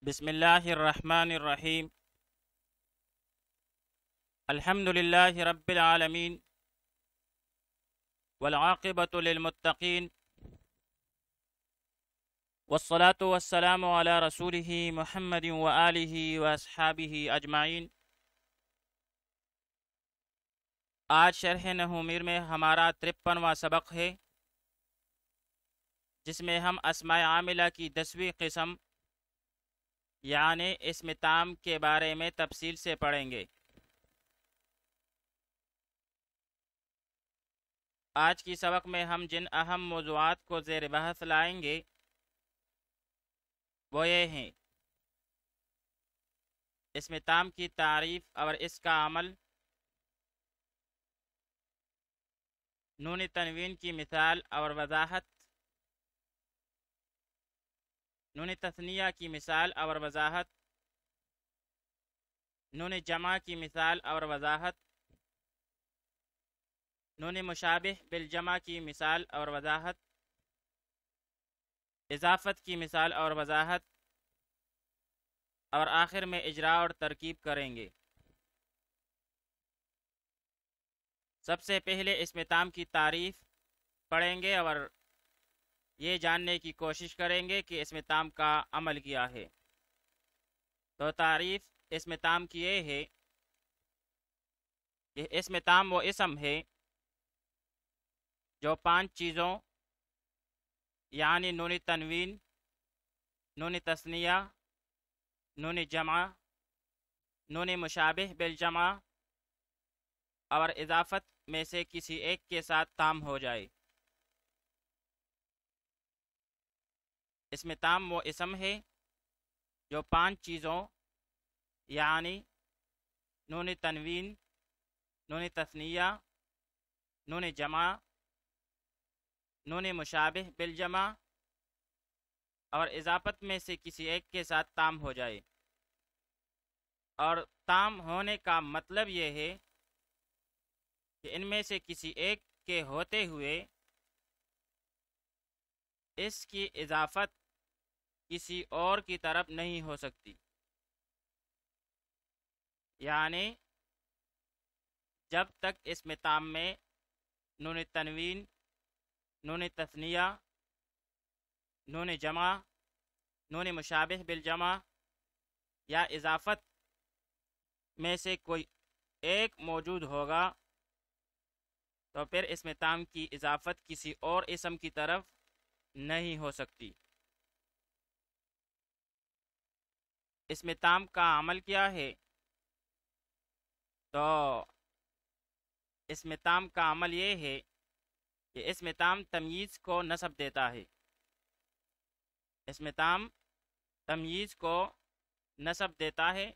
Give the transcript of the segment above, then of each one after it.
بسم اللہ الرحمن الرحیم الحمد للہ رب العالمین والعاقبۃ للمتقین والصلاة والسلام علی رسولہ محمد وآلہ واصحابہ اجمعین۔ آج شرح نحو میر میں ہمارا 53واں سبق ہے، جس میں ہم اسماء عاملہ کی 10ویں قسم یعنی اسم تام کے بارے میں تفصیل سے پڑھیں گے۔ آج کی سبق میں ہم جن اہم موضوعات کو زیر بحث لائیں گے وہ یہ ہیں: اسم تام کی تعریف اور اس کا عمل، نون تنوین کی مثال اور وضاحت، نون تثنیہ کی مثال اور وضاحت، نون جمع کی مثال اور وضاحت، نون مشابہ بالجمع کی مثال اور وضاحت، اضافت کی مثال اور وضاحت، اور آخر میں اجراء اور ترکیب کریں گے۔ سب سے پہلے اسم تام کی تعریف پڑھیں گے اور یہ جاننے کی کوشش کریں گے کہ اسم تام کا عمل کیا ہے۔ تو تعریف اسم تام کی یہ ہے کہ اسم تام وہ اسم ہے جو 5 چیزوں یعنی نون تنوین، نون تثنیہ، نون جمع، نون مشابہ بالجمع اور اضافت میں سے کسی ایک کے ساتھ تام ہو جائے۔ اسم تام وہ اسم ہے جو 5 چیزوں یعنی نون تنوین، نون تثنیہ، نون جمع، نون مشابہ بالجمع اور اضافت میں سے کسی ایک کے ساتھ تام ہو جائے۔ اور تام ہونے کا مطلب یہ ہے کہ ان میں سے کسی ایک کے ہوتے ہوئے اس کی اضافت کسی اور کی طرف نہیں ہو سکتی، یعنی جب تک اسم تام میں نون تنوین، نون تثنیہ، نون جمع، نون مشابہ بالجمع یا اضافت میں سے کوئی ایک موجود ہوگا تو پھر اسم تام کی اضافت کسی اور اسم کی طرف نہیں ہو سکتی۔ اسم تام کا عمل کیا ہے؟ تو اسم تام کا عمل یہ ہے کہ اسم تام تمییز کو نسب دیتا ہے۔ اسم تام تمییز کو نسب دیتا ہے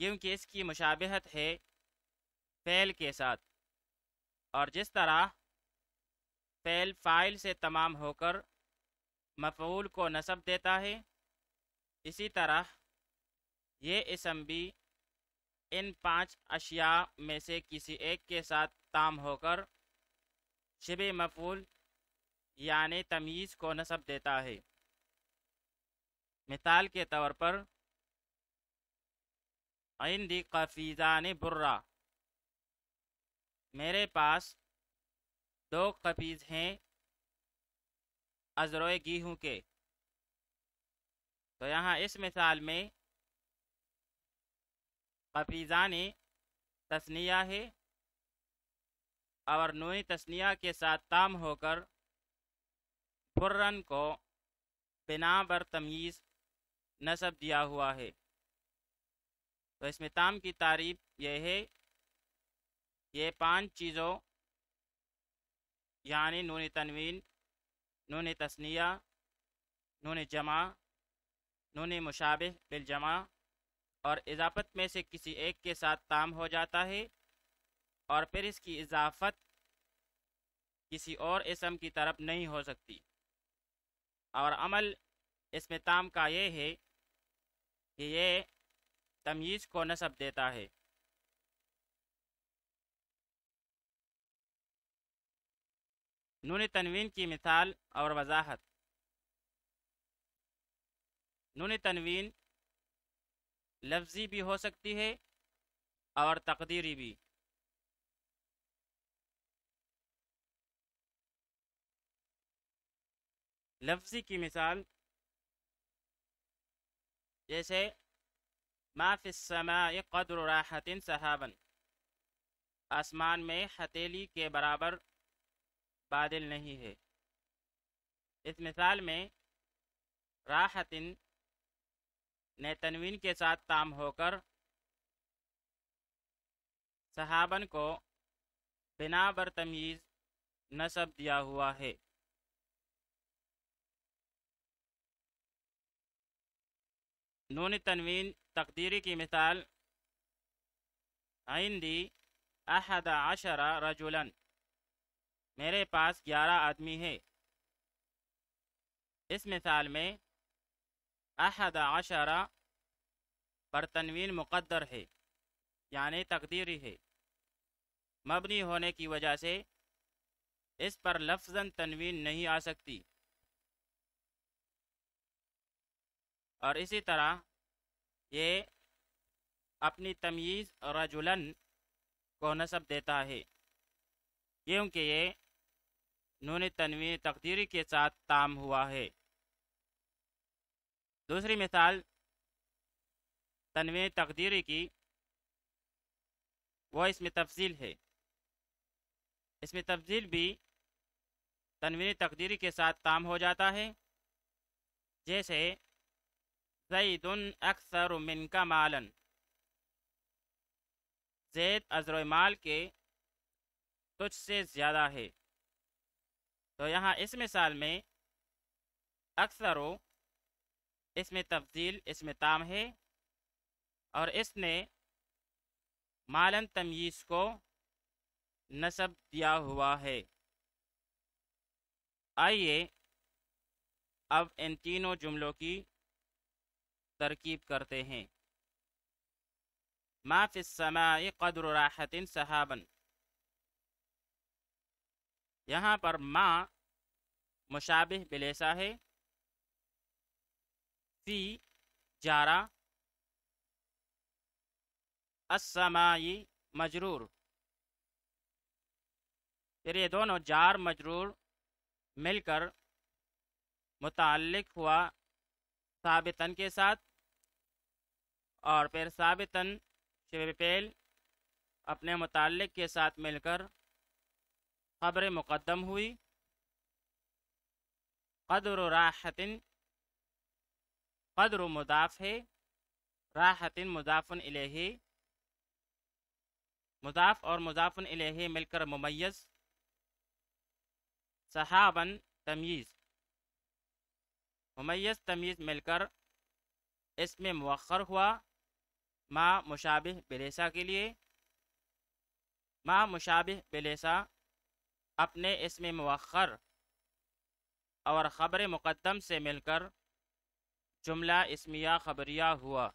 کیونکہ اس کی مشابہت ہے فعل کے ساتھ، اور جس طرح فعل فاعل سے تمام ہو کر مفعول کو نسب دیتا ہے، اسی طرح یہ اسم بھی ان 5 اشیاء میں سے کسی ایک کے ساتھ تام ہو کر شبہ مفعول یعنی تمییز کو نسب دیتا ہے۔ مثال کے طور پر عندی قفیزان برا، میرے پاس 2 قفیز ہیں ازروئے گیہوں کے۔ تو یہاں اس مثال میں قفیزان تثنیہ ہے اور نون تثنیہ کے ساتھ تام ہو کر برن کو بنا بر تمییز نسب دیا ہوا ہے۔ تو اسم تام کی تعریف یہ ہے، یہ 5 چیزوں یعنی نون تنوین، نون تثنیہ، نون جمع، نون مشابہ بالجمع اور اضافت میں سے کسی ایک کے ساتھ تام ہو جاتا ہے، اور پھر اس کی اضافت کسی اور اسم کی طرف نہیں ہو سکتی۔ اور عمل اسم تام کا یہ ہے کہ یہ تمییز کو نسب دیتا ہے۔ نون تنوین کی مثال اور وضاحت۔ نون تنوین لفظی بھی ہو سکتی ہے اور تقدیری بھی۔ لفظی کی مثال جیسے ما فی السماء قدر راحت سحابا، آسمان میں ہتھیلی کے برابر بادل نہیں ہے۔ اس مثال میں راحت نے تنوین کے ساتھ تام ہو کر صحابن کو بنا بر تمییز نسب دیا ہوا ہے۔ نون تنوین تقدیری کی مثال عندی 11 رجلا، میرے پاس 11 آدمی ہے۔ اس مثال میں 11 پر تنوین مقدر ہے یعنی تقدیری ہے، مبنی ہونے کی وجہ سے اس پر لفظاً تنوین نہیں آ سکتی، اور اسی طرح یہ اپنی تمییز رجلن کو نسب دیتا ہے کیونکہ یہ نون تنوین تقدیری کے ساتھ تام ہوا ہے۔ دوسری مثال تنوین تقدیری کی وہ اس میں تفضیل ہے۔ اس میں تفضیل بھی تنوین تقدیری کے ساتھ تام ہو جاتا ہے، جیسے زید اکثر منک مالا، زید ازر مال کے تجھ سے زیادہ ہے۔ تو یہاں اس مثال میں اکثر اس میں تفضیل اس میں تام ہے اور اس نے مالن تمییز کو نسب دیا ہوا ہے۔ آئیے اب ان تینوں جملوں کی ترکیب کرتے ہیں۔ ما فی السماء قدر راحت سحابا، یہاں پر ما مشابہ بلیسا ہے، فی جارہ، السمائی مجرور، پھر یہ دونوں جار مجرور مل کر متعلق ہوا ثابتن کے ساتھ، اور پھر ثابتن شبہ فعل اپنے متعلق کے ساتھ مل کر خبر مقدم ہوئی۔ قدر راحت، قدر مضاف ہے، راحت مضاف الیہ، مضاف اور مضاف الیہ مل کر ممیز، صحاباً تمییز، ممیز تمییز مل کر اس میں مؤخر ہوا ما مشابہ بلیسا کے لیے۔ ما مشابہ بلیسا اپنے اس میں مؤخر اور خبر مقدم سے مل کر جملہ اسمیہ خبریہ ہوا۔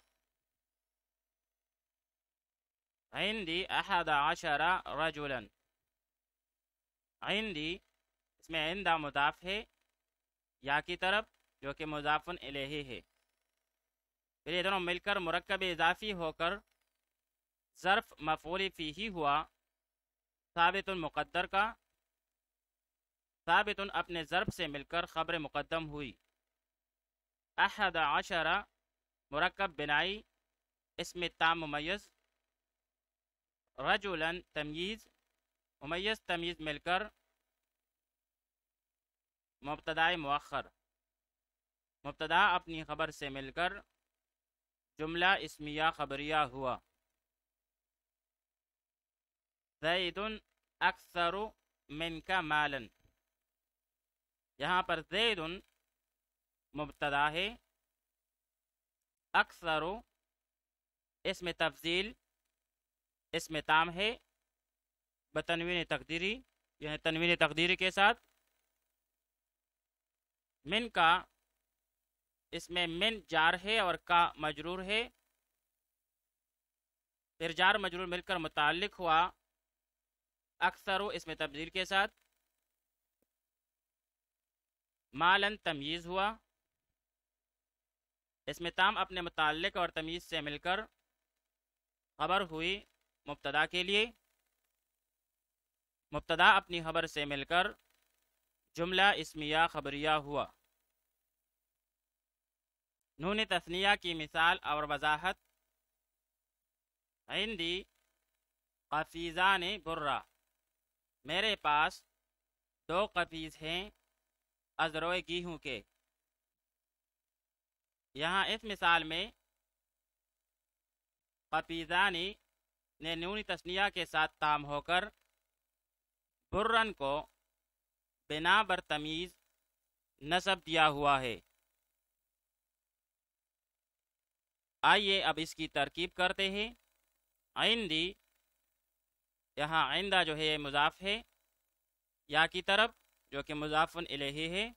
عندی 11 رجلا، عندی اس میں عندہ مضاف ہے یا کی طرف جو کہ مضاف الیہ ہے، پھر یہ دونوں مل کر مرکب اضافی ہو کر ظرف مفعول فیہ ہوا ثابت مقدر کا۔ ثابت اپنے ضرب سے مل کر خبر مقدم ہوئی۔ 11 مرکب بنائی اس میں تام ممیز، رجلاً تمییز، ممیز تمییز مل کر مبتدائے مؤخر، مبتدا اپنی خبر سے مل کر جملہ اسمیہ خبریہ ہوا۔ زید اکثر منک مالا، یہاں پر زید مبتدا ہے، اکثر اس میں تفضیل اس میں تام ہے بتنوین تقدیری، یعنی تنوین تقدیری کے ساتھ۔ من کا اس میں من جار ہے اور کا مجرور ہے، پھر جار مجرور مل کر متعلق ہوا اکثر اس میں تبدیل کے ساتھ۔ مالن تمییز ہوا، اسم تام اپنے متعلق اور تمیز سے مل کر خبر ہوئی مبتدا کے لیے، مبتدا اپنی خبر سے مل کر جملہ اسمیہ خبریہ ہوا۔ نون تثنیہ کی مثال اور وضاحت: عندی قفیزان برہ، میرے پاس 2 قفیز ہیں ازروئے گیہوں کے۔ یہاں اس مثال میں قفیزانی نے نون تثنیہ کے ساتھ تام ہو کر برن کو بنا بر تمیز نصب دیا ہوا ہے۔ آئیے اب اس کی ترکیب کرتے ہیں۔ عندی، یہاں عندہ جو ہے مضاف ہے یا کی طرف، جو کہ مضاف الیہ ہے۔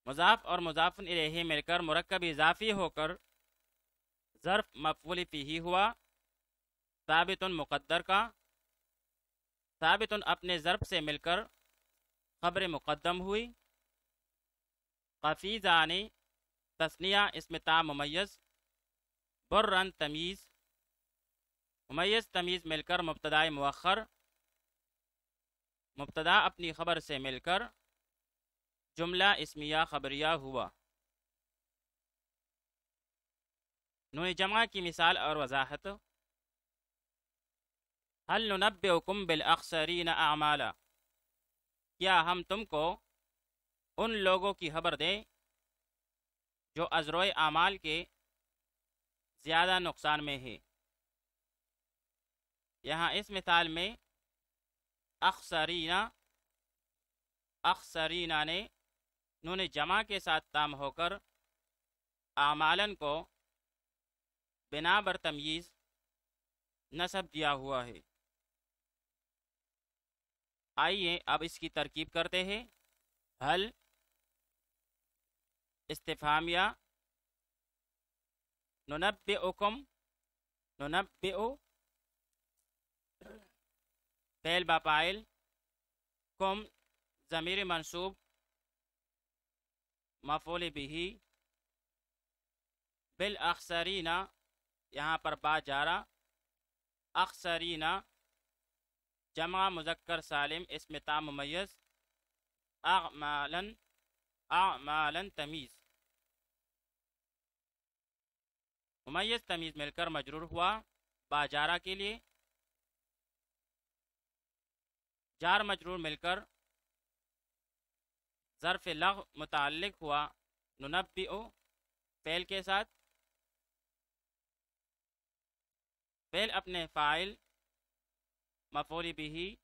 مضاف اور مضاف الیہ مل کر مرکب اضافی ہو کر ظرف مفعول فیہ ہوا، ثابت مقدر کا۔ ثابت اپنے ظرف سے مل کر خبر مقدم ہوئی۔ قفیزانی تثنیہ اسم تام ممیز، برن تمیز، ممیز تمیز مل کر مبتدا مؤخر۔ مبتدا اپنی خبر سے مل کر جملہ اسمیہ خبریہ ہوا۔ نون جمع کی مثال اور وضاحت: هل ننبئکم بالاخسرین اعمالا، کیا ہم تم کو ان لوگوں کی خبر دیں جو ازروئے اعمال کے زیادہ نقصان میں ہے۔ یہاں اس مثال میں اخسرین نے نون جمع کے ساتھ تام ہو کر اعمالن کو بنا بر تمییز نصب دیا ہوا ہے۔ آئیے اب اس کی ترکیب کرتے ہیں۔ حل استفہامیہ، ننبئکم، ننبئ فعل با فاعل، کم ضمیر منصوب مفعول بہ، بالاخسرین یہاں پر با جارا، اخسرین جمع مذکر سالم اسم تام ممیز، اعمالا تمیز، ممیز تمیز مل کر مجرور ہوا با جارا کے لیے، جار مجرور مل کر ظرف لغو متعلق ہوا ننبئ فعل کے ساتھ۔ فعل اپنے فاعل مفعول بہ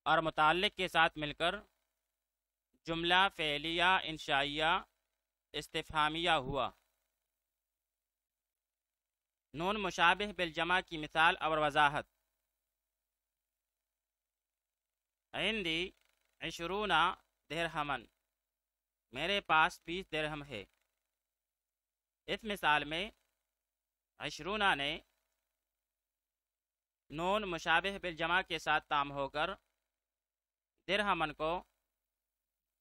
اور متعلق کے ساتھ مل کر جملہ فعلیہ انشائیہ استفہامیہ ہوا۔ نون مشابہ بالجمع کی مثال اور وضاحت: عندی 20 درہمن، میرے پاس 20 درہم ہے۔ اس مثال میں 20 نے نون مشابہ بالجمع کے ساتھ تام ہو کر درہمن کو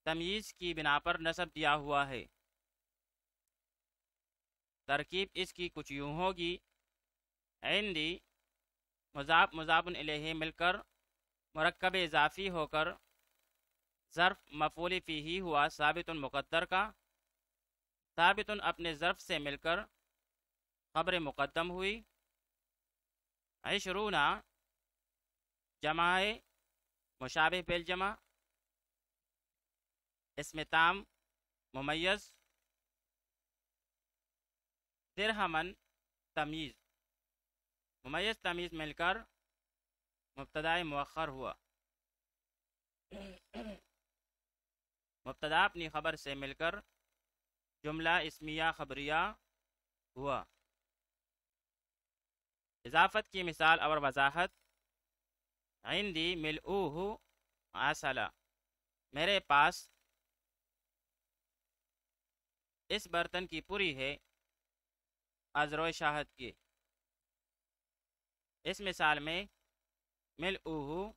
تمییز کی بنا پر نصب دیا ہوا ہے۔ ترکیب اس کی کچھ یوں ہوگی: عندی مضاف مضاف الیہ مل کر مرکب اضافی ہو کر ظرف مفعول فیہ ہوا ثابت مقدر کا۔ ثابت اپنے ظرف سے مل کر خبر مقدم ہوئی۔ 20 جمع مشابہ بالجمع اسم تام ممیز، درہمن تمیز، ممیز تمیز مل کر مبتدا مؤخر ہوا۔ مبتدا اپنی خبر سے مل کر جملہ اسمیہ خبریہ ہوا۔ اضافت کی مثال اور وضاحت: عندی ملؤہ عسلا، میرے پاس اس برتن کی پوری ہے ازروئے شہد کی۔ اس مثال میں ملؤہ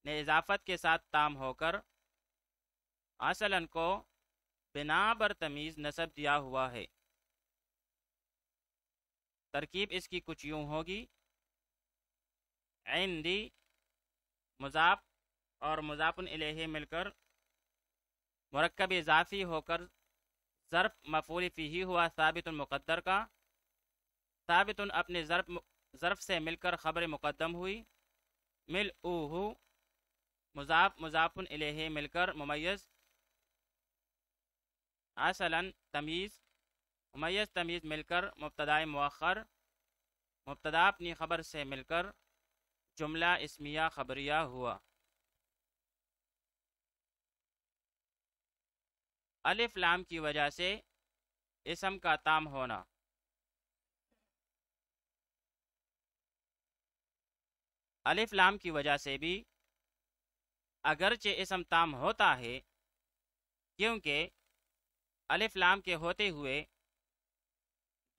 نے اضافت کے ساتھ تام ہو کر عسلن کو بنا بر تمیز نسب دیا ہوا ہے۔ ترکیب اس کی کچھ یوں ہوگی: عندی مضاف اور مضاف الیہ مل کر مرکب اضافی ہو کر ظرف مفعول فیہ ہوا ثابت مقدر کا، ثابت اپنے ظرف سے مل کر خبر مقدم ہوئی، ملؤہ مضاف الیہ مل کر ممیز، اصلا تمیز ممیز تمیز مل کر مبتدا مؤخر، مبتدا اپنی خبر سے مل کر جملہ اسمیہ خبریہ ہوا۔ الف لام کی وجہ سے اسم کا تام ہونا۔ الف لام کی وجہ سے بھی اگرچہ اسم تام ہوتا ہے، کیونکہ الف لام کے ہوتے ہوئے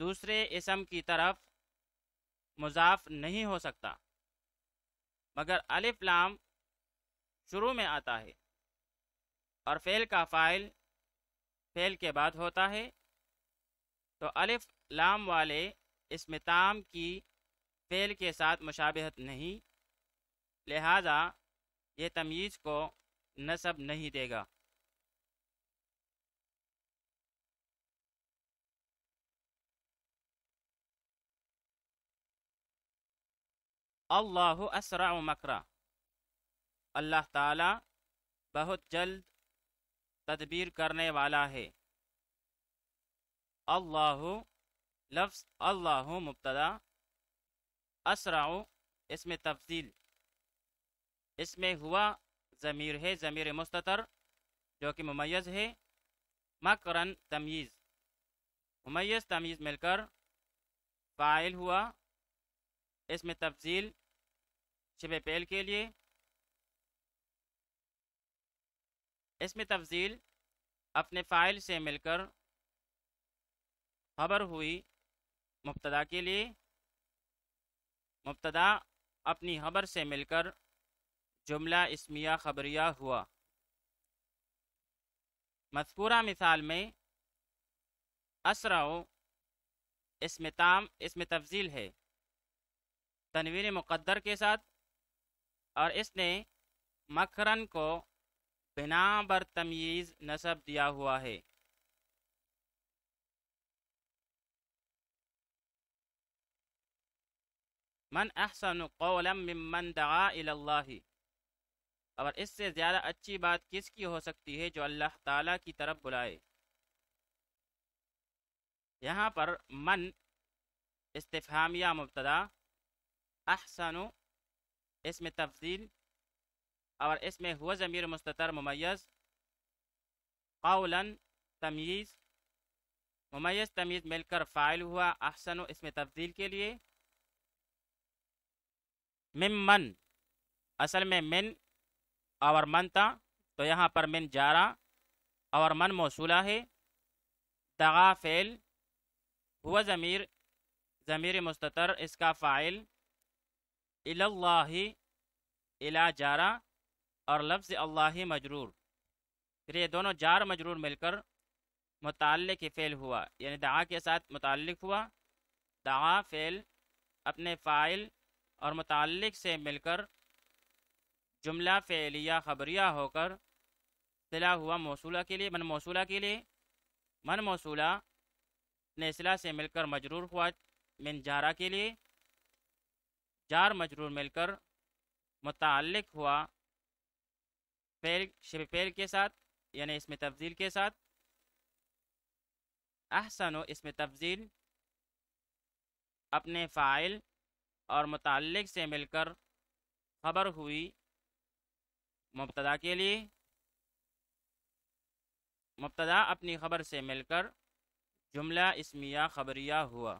دوسرے اسم کی طرف مضاف نہیں ہو سکتا، مگر الف لام شروع میں آتا ہے اور فعل کا فاعل فعل کے بعد ہوتا ہے، تو الف لام والے اسم تام کی فعل کے ساتھ مشابہت نہیں، لہذا یہ تمییز کو نصب نہیں دے گا۔ اللہ اسرع مکرا، اللہ تعالی بہت جلد تدبیر کرنے والا ہے۔ اللہ لفظ اللہ مبتدا، اسرع اسم تفضیل، اس میں ہوا ضمیر ہے، ضمیر مستتر جو کہ ممیز ہے، مکرن تمییز، ممیز تمییز مل کر فاعل ہوا، اسم تفضیل شبہ فعل کے لیے، اسم تفضیل اپنے فاعل سے مل کر خبر ہوئی مبتدا کے لیے، مبتدا اپنی خبر سے مل کر جملہ اسمیہ خبریہ ہوا۔ مذکورہ مثال میں اسرع اسم تام اسم تفضیل ہے تنوین مقدر کے ساتھ، اور اس نے مکرن کو بنا بر تمییز نسب دیا ہوا ہے۔ من احسن قولا ممن دعا الی اللہ، اور اس سے زیادہ اچھی بات کس کی ہو سکتی ہے جو اللہ تعالیٰ کی طرف بلائے۔ یہاں پر من استفہامیہ مبتدا، احسن اسم تفضیل، اور اس میں ہوا ضمیر مستتر ممیز، قولا تمییز، ممیز تمییز مل کر فاعل ہوا احسن اسم تفضیل کے لیے، ممن اصل میں من اور من تھا، تو یہاں پر من جارا اور من موصولہ ہے، دغا فعل، ہوا ضمیر مستتر اس کا فاعل، الی اللہ الی جارا اور لفظ اللہ مجرور، پھر یہ دونوں جار مجرور مل کر متعلق فعل ہوا، یعنی دعا کے ساتھ متعلق ہوا، دعا فعل اپنے فاعل اور متعلق سے مل کر جملہ فعلیہ خبریہ ہو کر صلہ ہوا موصولہ کے لیے، من موصولہ کے لیے، من موصولہ اپنے صلہ سے مل کر مجرور ہوا من جارا کے لیے، جار مجرور مل کر متعلق ہوا فعل شبہ فعل کے ساتھ، یعنی اسم تفضیل کے ساتھ، احسن اسم تفضیل اپنے فاعل اور متعلق سے مل کر خبر ہوئی مبتدا کے لیے، مبتدا اپنی خبر سے مل کر جملہ اسمیہ خبریہ ہوا۔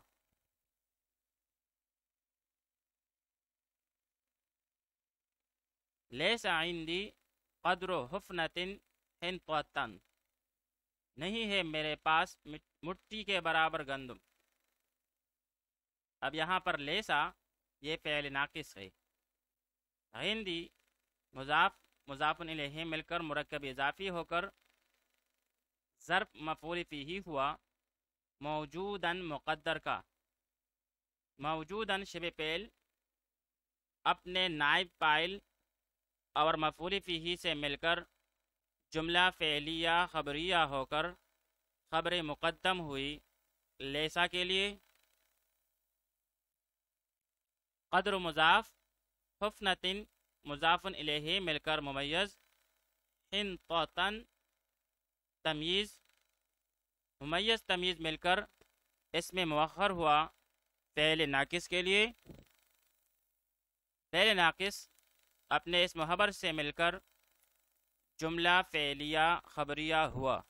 لیس عندی قدر حفنۃ حنطۃ، نہیں ہے میرے پاس مٹی کے برابر گندم۔ اب یہاں پر لیسا یہ فعل ناقص ہے، عندی مضاف الیہ مل کر مرکب اضافی ہو کر ظرف مفعول فیہ ہوا موجوداً مقدر کا، موجوداً شبہ فعل اپنے نائب فاعل اور مفعول فیہ سے مل کر جملہ فعلیہ خبریہ ہو کر خبر مقدم ہوئی لیسا کے لیے، قدر مضاف حفنتن مضاف الیہ مل کر ممیز، حنطتن تمییز ممیز تمییز مل کر اس میں مؤخر ہوا فعل ناقص کے لیے، فعل ناقص اپنے اسم خبر سے مل کر جملہ فعلیہ خبریہ ہوا۔